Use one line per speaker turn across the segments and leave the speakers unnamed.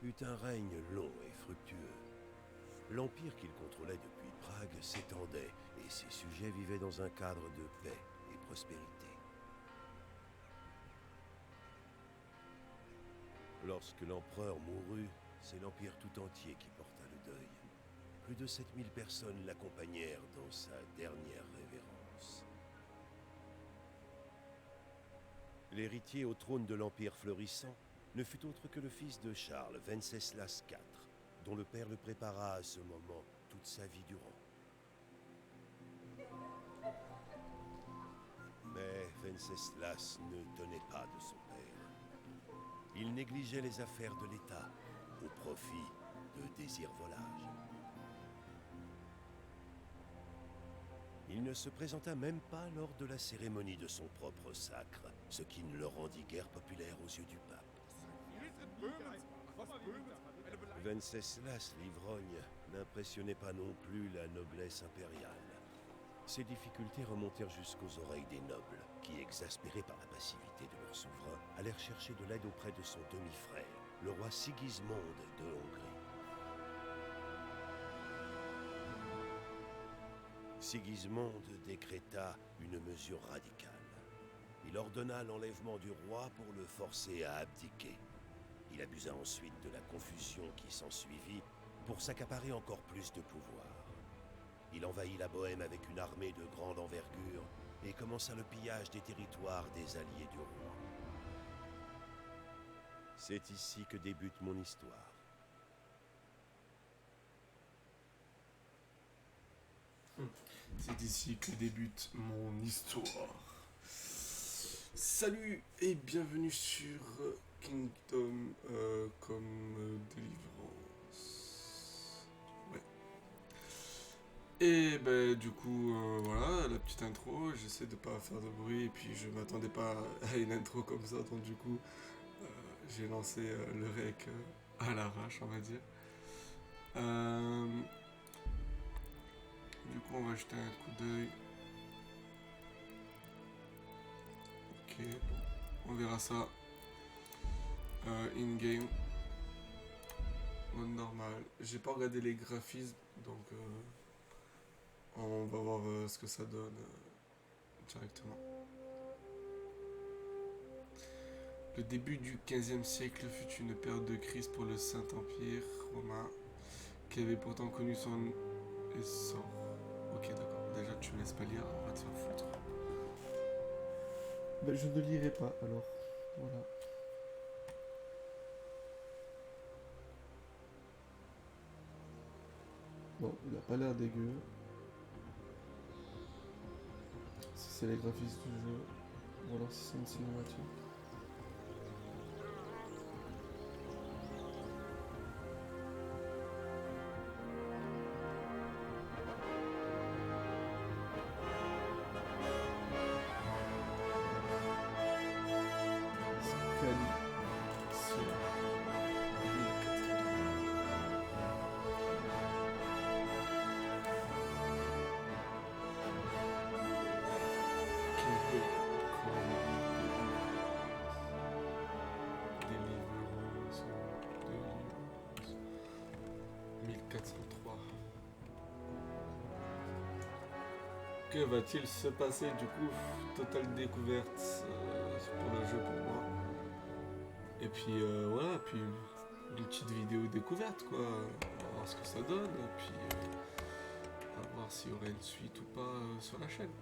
eut un règne long et fructueux. L'empire qu'il contrôlait depuis Prague s'étendait et ses sujets vivaient dans un cadre de paix et prospérité. Lorsque l'empereur mourut, c'est l'empire tout entier qui porta le deuil. Plus de 7000 personnes l'accompagnèrent dans sa dernière révérence. L'héritier au trône de l'empire florissant ne fut autre que le fils de Charles, Venceslas IV, dont le père le prépara à ce moment toute sa vie durant. Mais Venceslas ne tenait pas de son père. Il négligeait les affaires de l'État au profit de désirs volages. Il ne se présenta même pas lors de la cérémonie de son propre sacre, ce qui ne le rendit guère populaire aux yeux du pape. Venceslas l'ivrogne n'impressionnait pas non plus la noblesse impériale. Ses difficultés remontèrent jusqu'aux oreilles des nobles, qui, exaspérés par la passivité de leur souverain, allèrent chercher de l'aide auprès de son demi-frère, le roi Sigismond de Hongrie. Sigismond décréta une mesure radicale. Il ordonna l'enlèvement du roi pour le forcer à abdiquer. Il abusa ensuite de la confusion qui s'ensuivit pour s'accaparer encore plus de pouvoir. Il envahit la Bohême avec une armée de grande envergure et commença le pillage des territoires des alliés du roi. C'est ici que débute mon histoire.
C'est ici que débute mon histoire. Salut et bienvenue sur Kingdom Deliverance. Ouais. Et ben du coup voilà la petite intro. J'essaie de pas faire de bruit et puis je m'attendais pas à une intro comme ça, donc du coup j'ai lancé le rec à l'arrache, on va dire. Du coup on va jeter un coup d'œil. Ok, bon, on verra ça in-game. Mode normal. J'ai pas regardé les graphismes, donc on va voir ce que ça donne directement. Le début du XVe siècle fut une période de crise pour le Saint-Empire romain, qui avait pourtant connu son essor. Ok, d'accord. Déjà, tu me laisses pas lire, on va te faire foutre.
Ben, je ne lirai pas alors. Voilà. Bon, il a pas l'air dégueu. Si c'est les graphismes du jeu, ou alors si c'est une cinématique.
Délivrance. 1403. Que va-t-il se passer du coup? Totale découverte pour le jeu pour moi. Et puis voilà, puis une petite vidéo découverte quoi. On va voir ce que ça donne. Et puis on va voir s'il y aurait une suite ou pas sur la chaîne.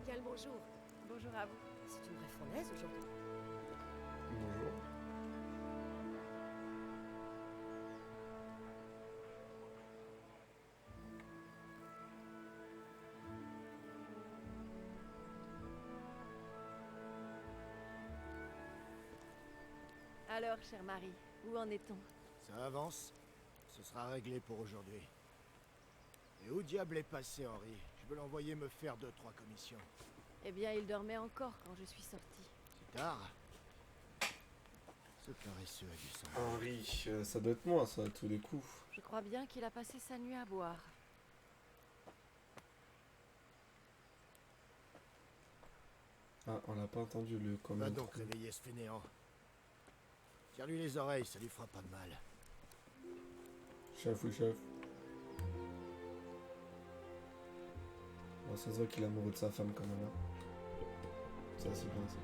Bien le bonjour.
Bonjour à vous.
C'est une vraie fournaise aujourd'hui.
Bonjour.
Alors, chère Marie, où en est-on?
Ça avance. Ce sera réglé pour aujourd'hui. Et où diable est passé Henri? Je peux l'envoyer me faire 2-3 commissions.
Eh bien, il dormait encore quand je suis sortie.
C'est tard. Ce paresseux a du sang.
Henri, ça doit être moi, ça, à tous les coups.
Je crois bien qu'il a passé sa nuit à boire.
Ah, on l'a pas entendu le
Va
comment.
donc réveiller ce fainéant. Tire-lui les oreilles, ça lui fera pas de mal.
Chef, oui, chef. Bon, ça se voit qu'il est amoureux de sa femme quand même. Hein. Ça, c'est bien ça.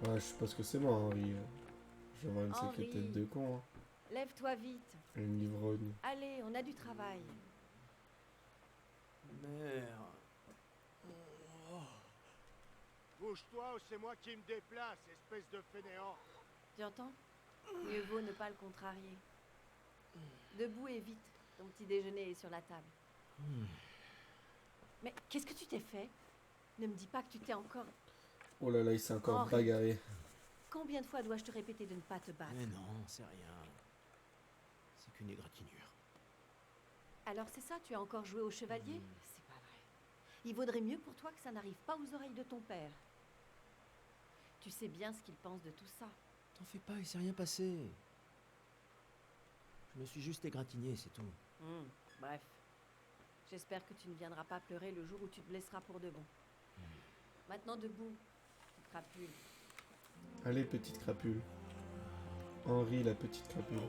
Ouais, je sais pas ce que c'est moi, Henri. Je vais avoir une sacrée
Henri.
tête de con. Hein.
Lève-toi vite.
Une livrogne.
Allez, on a du travail.
Merde.
Bouge-toi ou c'est moi qui me déplace, espèce de fainéant.
Tu entends? Mieux vaut ne pas le contrarier. Debout et vite. Ton petit déjeuner est sur la table. Mais qu'est-ce que tu t'es fait? Ne me dis pas que tu t'es encore...
Oh là là, il s'est encore
Henri.
bagarré.
Combien de fois dois-je te répéter de ne pas te battre?
Mais non, c'est rien. C'est qu'une égratignure.
Alors c'est ça, tu as encore joué au chevalier? C'est pas vrai. Il vaudrait mieux pour toi que ça n'arrive pas aux oreilles de ton père. Tu sais bien ce qu'il pense de tout ça.
T'en fais pas, il s'est rien passé. Je me suis juste égratigné, c'est tout.
Bref. J'espère que tu ne viendras pas pleurer le jour où tu te blesseras pour de bon. Maintenant debout, petite crapule.
Allez, petite crapule. Henri, la petite crapule.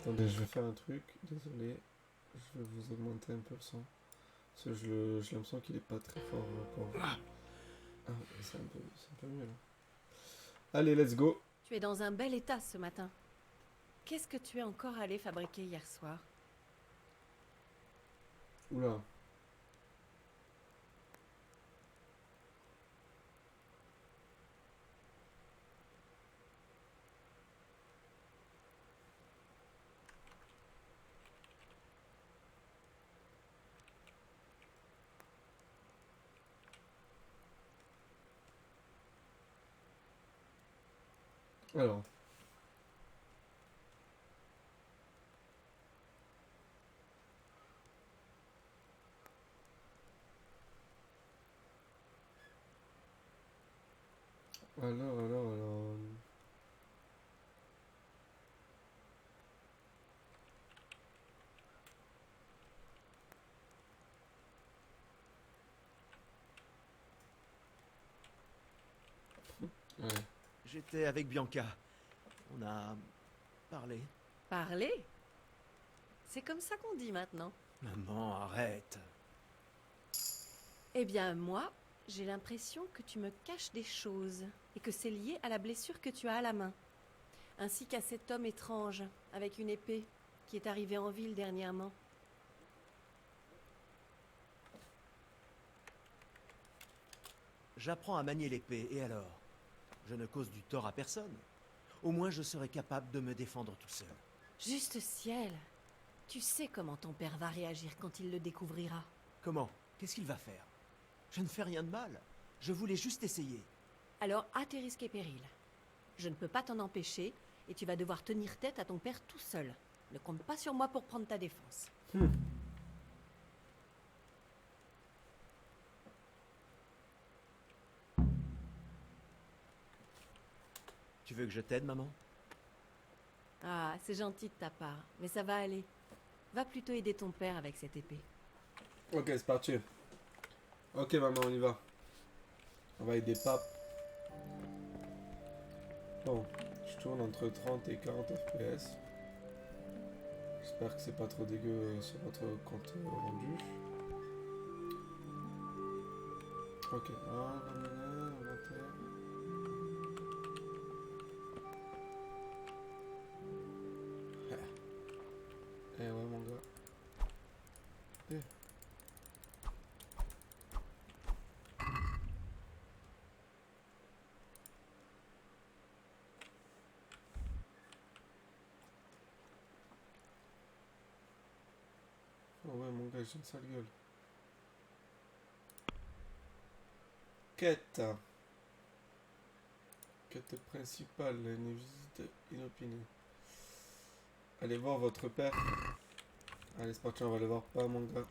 Attendez, je vais faire un truc. Désolé. Je vais vous augmenter un peu le son. Parce que j'ai l'impression qu'il est pas très fort pour vous. Ah, c'est un peu mieux là. Allez, let's go.
Tu es dans un bel état ce matin. Qu'est-ce que tu es encore allé fabriquer hier soir?
Oula. Alors. Alors. Ouais.
J'étais avec Bianca. On a parlé.
Parler? C'est comme ça qu'on dit maintenant.
Maman, arrête.
Eh bien, moi, j'ai l'impression que tu me caches des choses et que c'est lié à la blessure que tu as à la main, ainsi qu'à cet homme étrange avec une épée qui est arrivé en ville dernièrement.
J'apprends à manier l'épée, et alors? Je ne cause du tort à personne. Au moins, je serai capable de me défendre tout seul.
Juste ciel! Tu sais comment ton père va réagir quand il le découvrira.
Comment? Qu'est-ce qu'il va faire? Je ne fais rien de mal. Je voulais juste essayer.
Alors, à tes risques et périls. Je ne peux pas t'en empêcher et tu vas devoir tenir tête à ton père tout seul. Ne compte pas sur moi pour prendre ta défense.
Tu veux que je t'aide, maman?
Ah, c'est gentil de ta part, mais ça va aller. Va plutôt aider ton père avec cette épée.
Ok, c'est parti. Ok, maman, on y va. On va aider Pape. Bon, je tourne entre 30 et 40 FPS. J'espère que c'est pas trop dégueu sur votre compte rendu. Ok, 21. Eh ouais, mon gars. Eh. Oh ouais, mon gars, j'ai une sale gueule. Quête. Quête principale, une visite inopinée. Allez voir votre père. Allez, c'est parti, on va aller voir pas mon gars.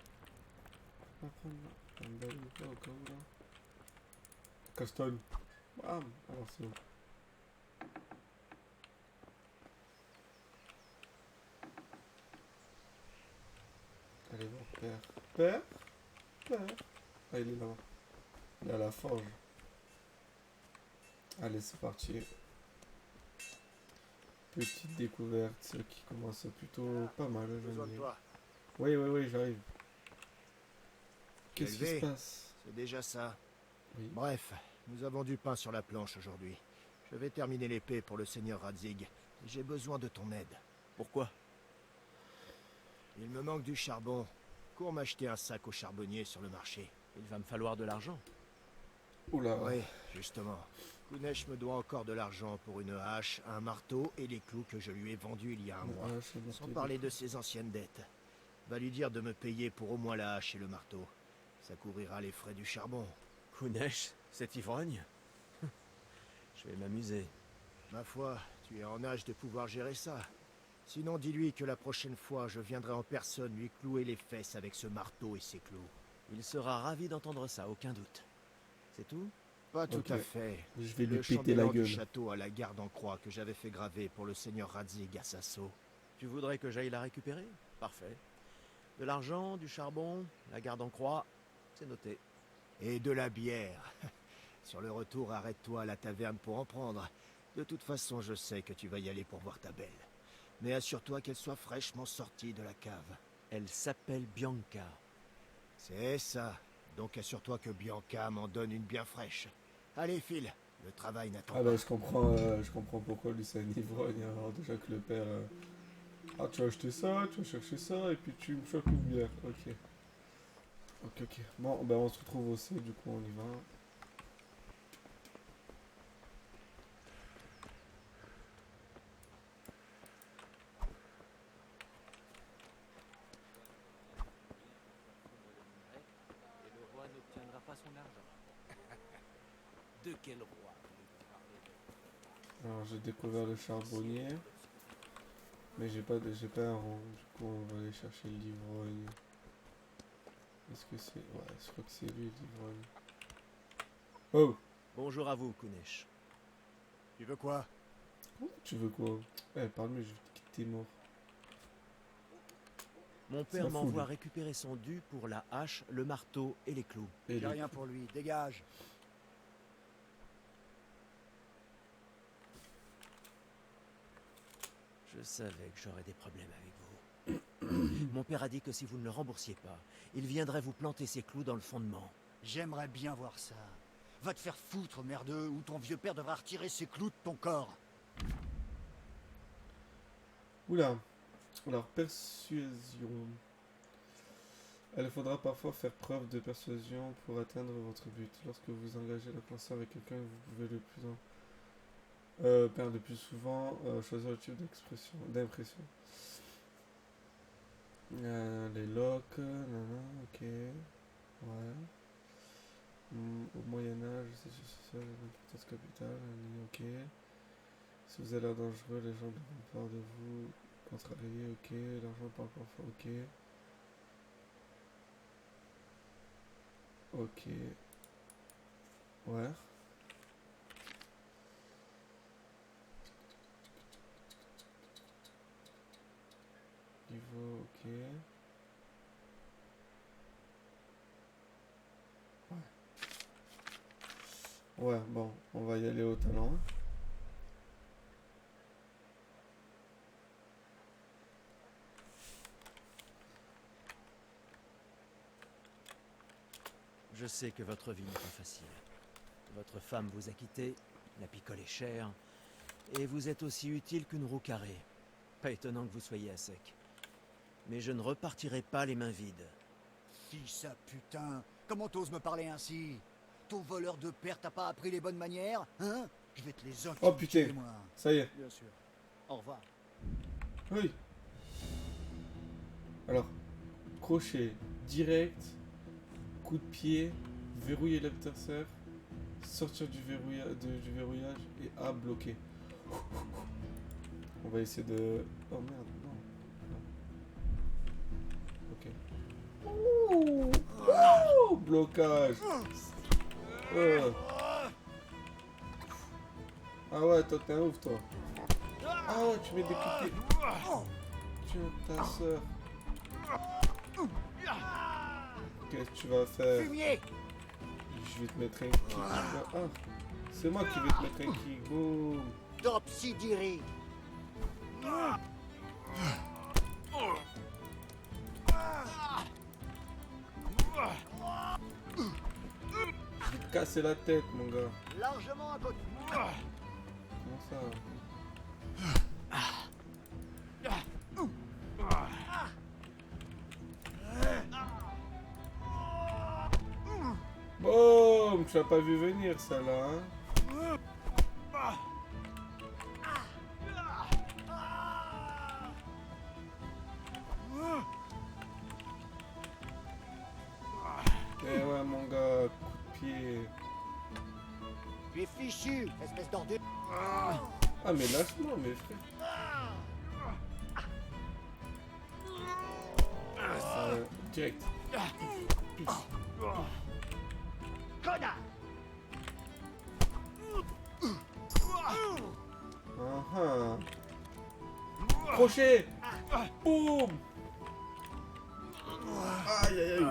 On va prendre un bel ou pas au cas où là. Caston. Bam. Alors c'est bon. Allez voir père. Père. Père. Ah, il est là. Il est à la forge. Allez, c'est parti. Petite découverte qui commence plutôt pas mal.
Besoin de toi.
Oui, j'arrive. Qu'est-ce qui se
Élevé.
passe?
C'est déjà ça.
Oui.
Bref, nous avons du pain sur la planche aujourd'hui. Je vais terminer l'épée pour le seigneur Radzig. Et j'ai besoin de ton aide.
Pourquoi?
Il me manque du charbon. Cours m'acheter un sac au charbonnier sur le marché.
Il va me falloir de l'argent.
Oula.
Oui, justement. Kunesh me doit encore de l'argent pour une hache, un marteau et les clous que je lui ai vendus il y a un mois.
Ah, c'est bon,
Sans
c'est
parler
bon.
de ses anciennes dettes. Va lui dire de me payer pour au moins la hache et le marteau. Ça couvrira les frais du charbon.
Kunesh, cet ivrogne? Je vais m'amuser.
Ma foi, tu es en âge de pouvoir gérer ça. Sinon, dis-lui que la prochaine fois, je viendrai en personne lui clouer les fesses avec ce marteau et ses clous.
Il sera ravi d'entendre ça, aucun doute. C'est tout?
Pas tout
Ok.
à fait.
Je vais lui
Le
péter la
chambellan du
gueule.
château à la garde en croix que j'avais fait graver pour le seigneur Radzig à Sasso.
Tu voudrais que j'aille la récupérer? Parfait. De l'argent, du charbon, la garde en croix, c'est noté.
Et de la bière. Sur le retour, arrête-toi à la taverne pour en prendre. De toute façon, je sais que tu vas y aller pour voir ta belle. Mais assure-toi qu'elle soit fraîchement sortie de la cave.
Elle s'appelle Bianca.
C'est ça. Donc assure-toi que Bianca m'en donne une bien fraîche. Allez, file. Le travail n'attend
Ah
pas.
bah je comprends pourquoi lui c'est un ivrogne. Alors déjà que le père... Ah tu vas acheter ça, tu vas chercher ça, et puis tu me chopes une bière. Ok. Ok. Bon, bah on se retrouve aussi, du coup on y va.
Et le roi n'obtiendra pas son argent. De quel roi voulez-vous parler?
Alors j'ai découvert le charbonnier. Mais j'ai pas un rond. Du coup on va aller chercher l'ivrogne. Est-ce que c'est... Ouais, je crois que c'est lui l'ivrogne. Oh!
Bonjour à vous, Kunesh.
Tu veux quoi?
Tu veux quoi? Eh, parle-moi, je vais te quitter mort.
Mon
Ça
père
fout,
m'envoie
lui.
récupérer son dû pour la hache, le marteau et les clous.
Et
J'ai
lui.
rien pour lui. Dégage.
Je savais que j'aurais des problèmes avec vous. Mon père a dit que si vous ne le remboursiez pas, il viendrait vous planter ses clous dans le fondement.
J'aimerais bien voir ça. Va te faire foutre, merdeux, ou ton vieux père devra retirer ses clous de ton corps.
Oula. Alors, persuasion. Il faudra parfois faire preuve de persuasion pour atteindre votre but. Lorsque vous engagez la conversation avec quelqu'un, vous pouvez le plus souvent choisir le type d'impression. Les locks, nanana, ok. Ouais. Au Moyen-Âge, c'est juste ça, l'importance capitale, ok. Si vous avez l'air dangereux, les gens ont peur de vous. Contrarié, ok. L'argent parle parfois, ok. Ok. Ouais. Niveau, ok. Ouais, bon, on va y aller au talent.
Je sais que votre vie n'est pas facile. Votre femme vous a quitté, la picole est chère, et vous êtes aussi utile qu'une roue carrée. Pas étonnant que vous soyez à sec. Mais je ne repartirai pas les mains vides.
Fils à putain, comment t'oses me parler ainsi? Ton voleur de père t'a pas appris les bonnes manières, hein? Je vais te les inculquer,
Oh putain,
moi.
ça y est.
Bien sûr. Au revoir.
Oui. Alors, crochet, direct, coup de pied, verrouiller l'adversaire, sortir du verrouillage et A bloquer. On va essayer de... Oh merde, non. Ouh. Ouh. Blocage. Ah ouais, toi t'es un ouf toi. Ah ouais, tu mets des coups de pied. Tiens, ta soeur. Qu'est-ce que tu vas faire?
Fumier!
Je vais te mettre un kick. Ah, c'est moi qui vais te mettre un kick. Boum.
Topsidiri!
Je vais te casser la tête, mon gars.
Largement à côté.
Comment ça? Boum. Tu l'as pas vu venir, ça là, hein? Eh ouais, mon gars, coup de pied.
Tu es fichu, espèce d'ordure.
Ah, mais lâche-moi, mes frères. Direct.
Connard!
Crochet. Boum. Aïe, aïe, aïe.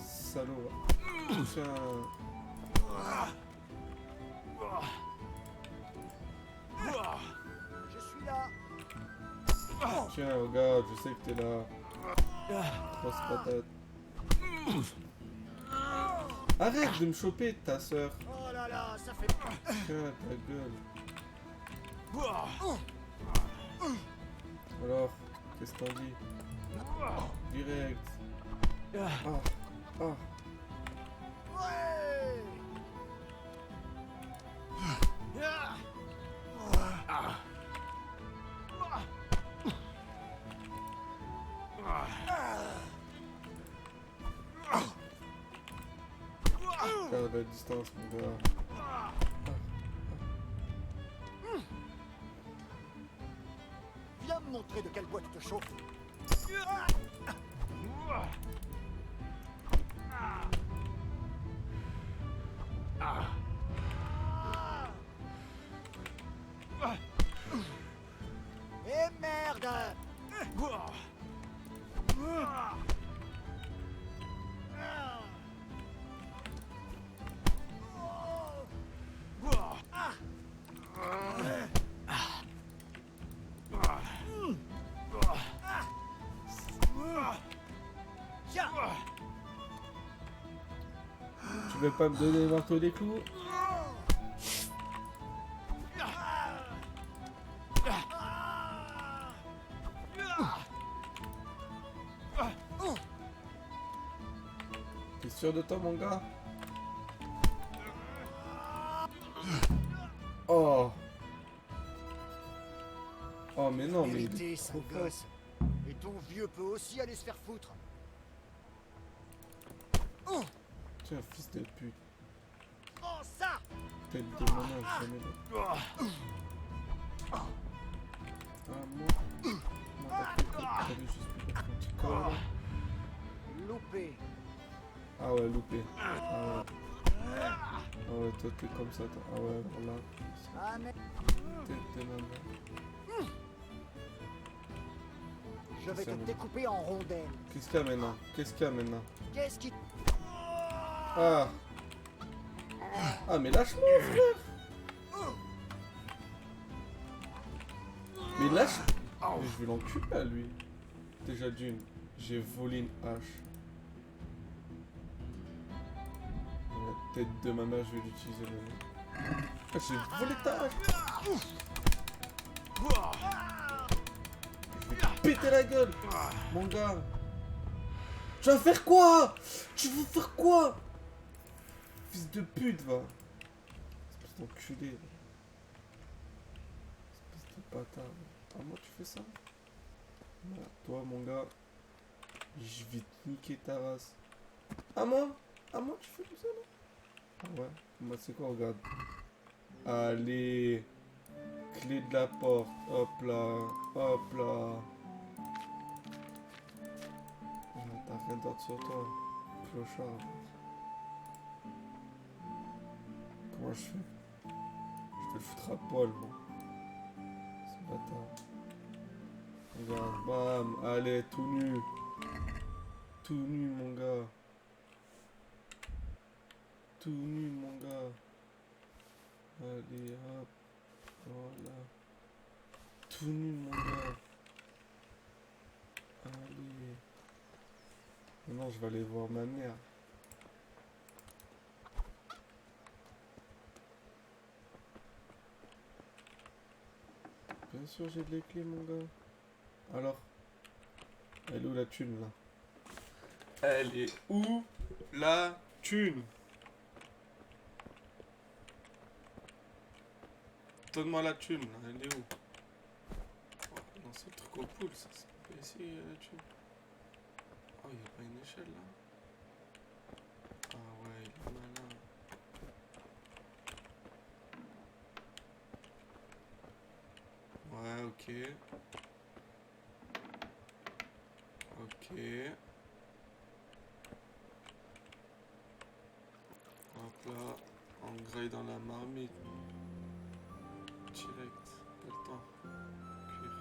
Salaud. Tiens.
Je suis là.
Tiens, regarde, je sais que t'es là. Grosse patate. Arrête de me choper, ta soeur.
Oh là là, ça fait...
Tiens, ta gueule. Alors, qu'est-ce que t'en dis? Direct. Ah.
Ouais!
Garde la distance, mon gars.
Viens me montrer de quelle boîte tu te chauffes. Et merde! Tiens!
Tu veux pas me donner le marteau des clous? T'es sûr de toi, mon gars? Oh! Oh, mais non, mais il
Vérité,
est
sale
trop fort.
gosse. Et ton vieux peut aussi aller se faire foutre.
Tiens, fils de pute.
Oh, ça!
Tête de maman, jamais là. Ah, moi, t'avais juste pu mettre un petit corps là.
Loupé.
Ah ouais, loupé. Ah ouais, toi t'es comme ça, toi. Ah ouais, voilà.
Ah, mais
Tête de maman.
je vais te
Ça me-
découper en rondelles.
Qu'est-ce qu'il y a maintenant? Qu'est-ce qu'il y a maintenant?
Qu'est-ce qui...
Ah! Ah, mais lâche-moi, frère! Mais lâche! Mais je vais l'enculer à lui. Déjà d'une, j'ai volé une hache. La tête de ma mère, je vais l'utiliser maintenant. Ah, j'ai volé ta hache! Je vais te péter la gueule! Mon gars! Tu vas faire quoi? Tu veux faire quoi? Fils de pute, va! Espèce d'enculé. Espèce de bâtard. Ah, moi, tu fais ça? Voilà, toi, mon gars, je vais te niquer ta race. Ah, moi? Ah, moi, tu fais tout ça, là? Ah, ouais. Moi, c'est quoi, regarde. Allez. Clé de la porte. Hop là. Hop là. Voilà, t'as d'ordre sur toi. Clochard. Comment je fais? Je vais le foutre à poil, moi. Ce bâtard. Regarde, bam, allez, tout nu. Tout nu, mon gars. Tout nu, mon gars. Allez, hop. Voilà. Tout nu, mon gars. Allez. Maintenant, je vais aller voir ma mère. Bien sûr, j'ai de les clés, mon gars. Alors, elle est où la thune, là?
Elle est où la thune? Donne-moi la thune, là. Elle est où? Oh, non, c'est le truc au pool, ça. C'est pas ici, la thune. Oh, il n'y a pas une échelle, là. Ah ouais, il est malin. Ouais, ok. Ok. Hop là, on graille dans la marmite. Direct, pas le temps. Cuire,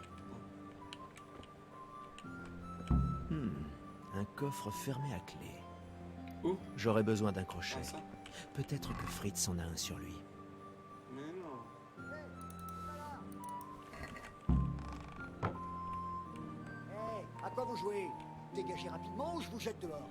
non.
Un coffre fermé à clé.
Où?
J'aurais besoin d'un crochet.
Ah, ça?
Peut-être que Fritz en a un sur lui.
Mais non.
Hé, à quoi vous jouez? Dégagez rapidement ou je vous jette dehors.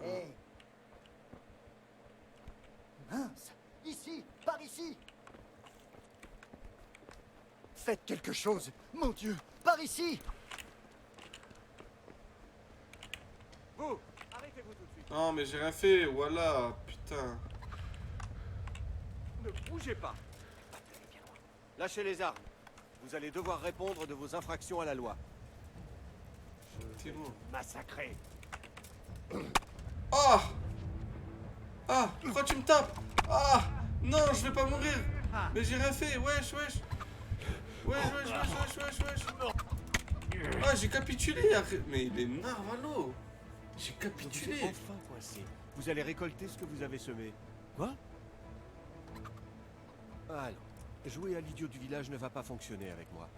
Hé. Mince, ici, par ici. Faites quelque chose, mon Dieu, par ici.
Vous, arrêtez-vous tout de suite.
Non, mais j'ai rien fait, voilà, putain.
Ne bougez pas. Lâchez les armes. Vous allez devoir répondre de vos infractions à la loi.
C'est bon.
Massacré.
Ah! Ah! Pourquoi tu me tapes? Ah! Non, je vais pas mourir! Mais j'ai rien fait, wesh, wesh! Wesh! Ah, j'ai capitulé! Mais il est narvalo! J'ai
Vous
capitulé!
êtes enfin coincé. Vous allez récolter ce que vous avez semé.
Quoi?
Alors, jouer à l'idiot du village ne va pas fonctionner avec moi.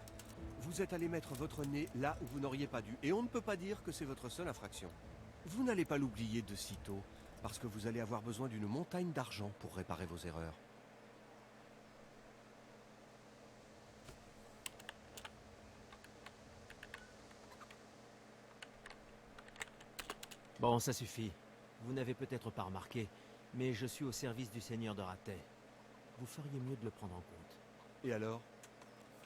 Vous êtes allé mettre votre nez là où vous n'auriez pas dû, et on ne peut pas dire que c'est votre seule infraction. Vous n'allez pas l'oublier de sitôt, parce que vous allez avoir besoin d'une montagne d'argent pour réparer vos erreurs.
Bon, ça suffit. Vous n'avez peut-être pas remarqué, mais je suis au service du seigneur de Ratet. Vous feriez mieux de le prendre en compte.
Et alors?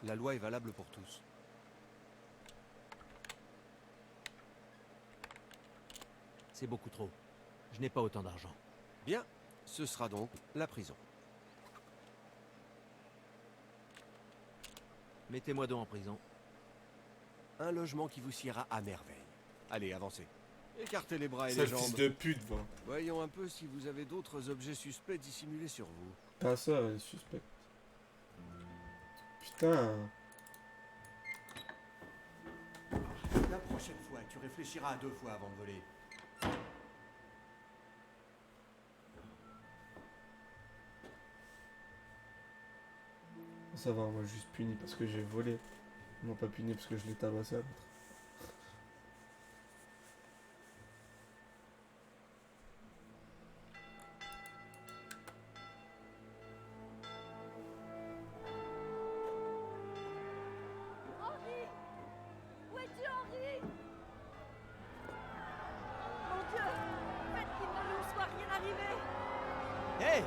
La loi est valable pour tous.
C'est beaucoup trop. Je n'ai pas autant d'argent.
Bien, ce sera donc la prison.
Mettez-moi donc en prison.
Un logement qui vous siera à merveille. Allez, avancez. Écartez les bras et les
Sale
jambes.
fils de pute, va.
Voyons un peu si vous avez d'autres objets suspects dissimulés sur vous.
Ta soeur, elle est suspecte. Putain.
La prochaine fois, tu réfléchiras à 2 fois avant de voler.
Ça va, on m'a juste puni parce que j'ai volé. On m'a pas puni parce que je l'ai tabassé à l'autre.
Henri! Où es-tu, Henri? Mon Dieu! Faites qu'il ne nous soit rien arrivé!
Hé!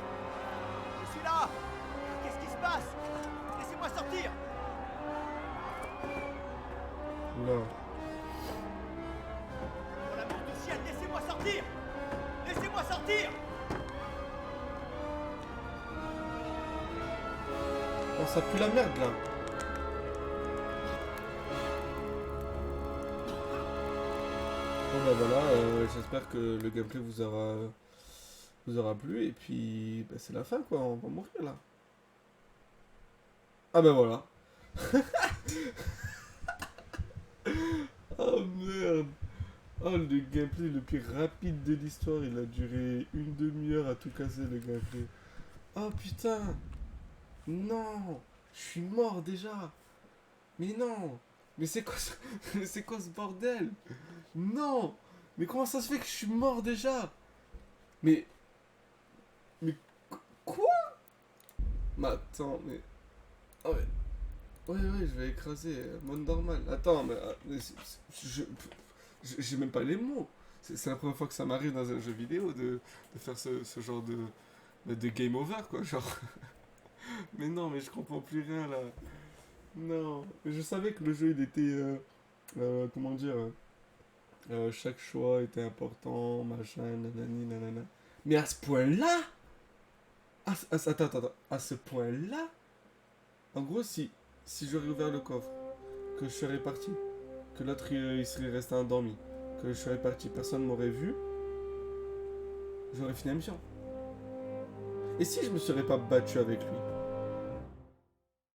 Je suis là! Qu'est-ce qui se passe? Laissez-moi sortir!
Oula.
Pour l'amour du ciel, laissez-moi sortir! Laissez-moi sortir!
Oh, ça pue la merde là. Bon bah voilà, j'espère que le gameplay vous vous aura plu. Et puis, bah, c'est la fin, quoi. On va mourir, là. Ah ben voilà. Oh merde. Oh, le gameplay le plus rapide de l'histoire. Il a duré une demi-heure à tout casser, le gameplay. Oh putain. Non. Je suis mort déjà. Mais non. Mais c'est quoi ce... c'est quoi ce bordel? Non. Mais comment ça se fait que je suis mort déjà? Mais... Mais... Quoi? Mais attends, mais... Ah ouais. Ouais, je vais écraser. Mode normal. Attends, mais j'ai même pas les mots. C'est la première fois que ça m'arrive dans un jeu vidéo de faire ce genre de game over, quoi. Genre... Mais non, mais je comprends plus rien, là. Non. Mais je savais que le jeu, il était... comment dire... chaque choix était important, machin, nanani, nanana. Mais à ce point-là... Attends. À ce point-là... En gros, si j'aurais ouvert le coffre, que je serais parti, que l'autre il serait resté endormi, que je serais parti, personne m'aurait vu, j'aurais fini la mission. Et si je me serais pas battu avec lui?